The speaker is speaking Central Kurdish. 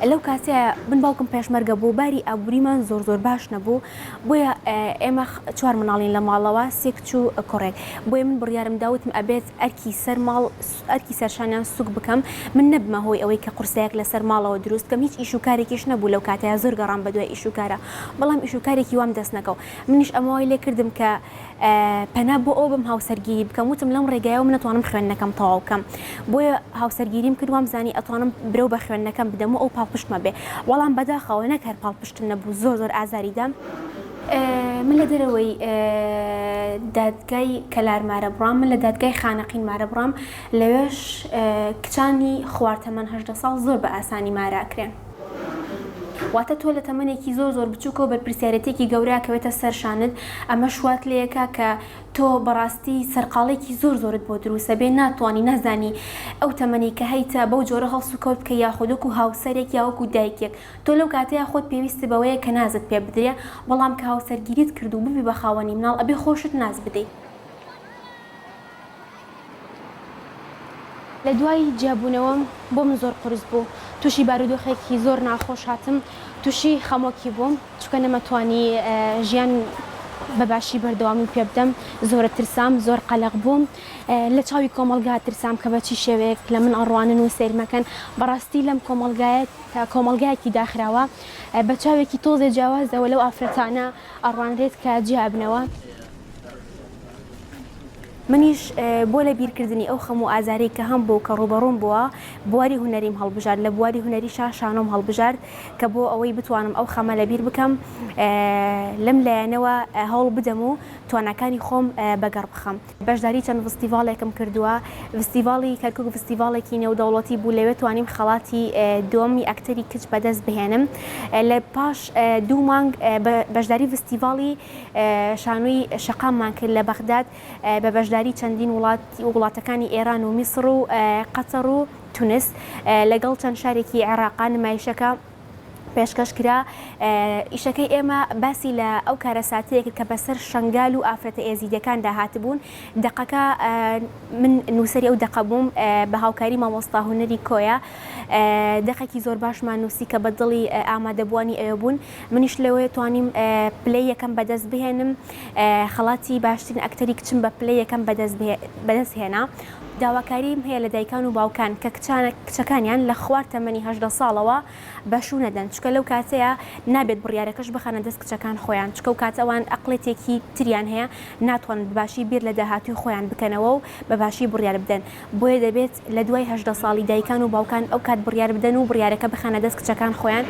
لەو کاتەیە بن باوکم پێشمەرگە بوو باری ئابووریمان زۆر باش نەبوو بۆیە ئێمە 4 مناڵین لە ماڵەوە 3 کچ و کوڕێک بۆیە من بڕیارم داوتم ئەبێت ئەرکی سەر ماڵ ئەرکی سەرشانیان سوک بکەم من نەبمە هۆی ئەوەی کە قورسەیەک لەسەر ماڵەوە دروست کەم هیچ ئیشوکارێکیش نەبوو لەو کاتەیە زۆر گەڕام بە دوای ئیشوکارە بەڵام ئیشوکارێکی وام دەست نەکەو منیش ئەمەوەی لێ کردم کە پەنا بۆ ئەو بم هاوسەرگیری بکەم وتم لەم ڕێگایەوە من نەتوانم خوێندنەکەم تەواو بکەم بۆیە هاوسەرگیریم کردوام زانی ئەتوانم برەو بە خوێندنەکەم بدەم و ئەو پاڵپشتمە بێ وەڵام بەداخەوە نەکەر پاڵپشتن نەبوو زۆر ئازاریدام من لە دەرەوەی دادگای کەلارمارە بڕام من لە دادگای خانەقین مارە بڕام لەوێش کچانی خواردەمەند 18 ساڵ زۆر بە ئاسانی ماراکرێن واتە تۆ لە تەمەنێکی زۆر بچووکەوە بەرپرسیارەتێکی گەورە کەوێتە سەرشانت ئەمە شوات لەیەکە کە تۆ بەڕاستی سەرقاڵێکی زۆرت بۆ دروستە بێ ناتوانانی نەزانی ئەو تەمەنی کە هەیتە بەو جۆرە هەڵسوکەوت کە یاخودۆک و هاوسەرێک یاوەکو دایکێک تۆ لەو کاتەیە خۆت پێویستە بەوەیە کە نازت پێ بدرێ بەڵام کە هاوسەرگیریت کرد و ببی بە خاوەنی مناڵ ئەبێ خۆشت ناز بدەیت لە دوای جیابوونەوەم بۆ من زۆر قورس بوو تووشی بارودۆخێکی زۆر ناخۆش هاتم تووشی خەمۆکی بووم چکە نەمەتوانی ژیان بەباشی بەردەوامی پێ بدەم زۆرە ترسام زۆر قەلق بووم لە چاوی کۆمەلگا ترسام کە بەچی شێوەیەک لە من ئەڕوانن و سیرمەکەن بەڕاستی لەم کۆمەلگایەکی داخراوە بە چاوێکی تۆزێ جیاوازەوە لەو ئافرەتانە ئەڕوانرێت کە جیابنەوە منیش بۆ لە بیرکردنی ئەو خەموو ئازارەی کە هەم بوو کە ڕوبەڕووم بووە بواری هونەریم هەڵبژارد لە بواری هونەری شانۆم هەڵبژارد کە بۆ ئەوەی بتوانم ئەو خەمە لە بیر بکەم لەم لایەنەوە هەوڵ بدەم و توانەکانی خۆم بەگەڕ بخەم بەشداری چەند فستیڤالێکم کردووە فستیڤاڵی کەرکووک فستیڤالێکی نێودەوڵەتی بوو لەوێ توانیم خەڵاتی دووەمی ئەکتەری کچ بەدەست بهێنم لە پاش 2 مانگ بەشداری فستیڤاڵی شانۆی شەقاممان کرد لە بەغداد بە بەشداری چەندین وڵاتەکانی ئێران و میسر و قەتەر و تونس لەگەڵ چەند شارێکی عێراقا نمایشەکە پێشکەش کرا ئیشەکەی ئێمە باسی لە ئەو کارەساتەیەک کە بەسەر شنگال و ئافرەتە ئێزیدەکان داهاتبوون دقەکە من نووسری ئەو دقە بووم بە هاوکاری مامۆستا هونەری کۆیە دقێکی زۆر باشمان نووسی کە بە دڵی ئامادەبوانی ئەوە بوون منیش لەوەیە توانیم پلەی یەکەم بەدەست بهێنم خەڵاتی باشترین ئەکتەری کچم بە پلەی یەکەم بەدەست هێنا داواکاریم هەیە لە دایکان و باوکان کە کچەکانیان لە خوارد تەمەنی 18 ساڵەوە بەشوو نەدەن چکە لەو کاتەیە نابێت بڕیارەکەش بخەنە دەست کچەکان خۆیان چکە و کاتەوان ئەقلێتێکی تریان هەیە ناتوان بەباشی بیر لە داهاتوی خۆیان بکەنەوە و بەباشی بڕیار بدەن بۆیە دەبێت لە دوای 18 ساڵی دایکان و باوکان ئەو کات بڕیار بدەن و بڕیارەکە بخەنە دەست کچەکان خۆیان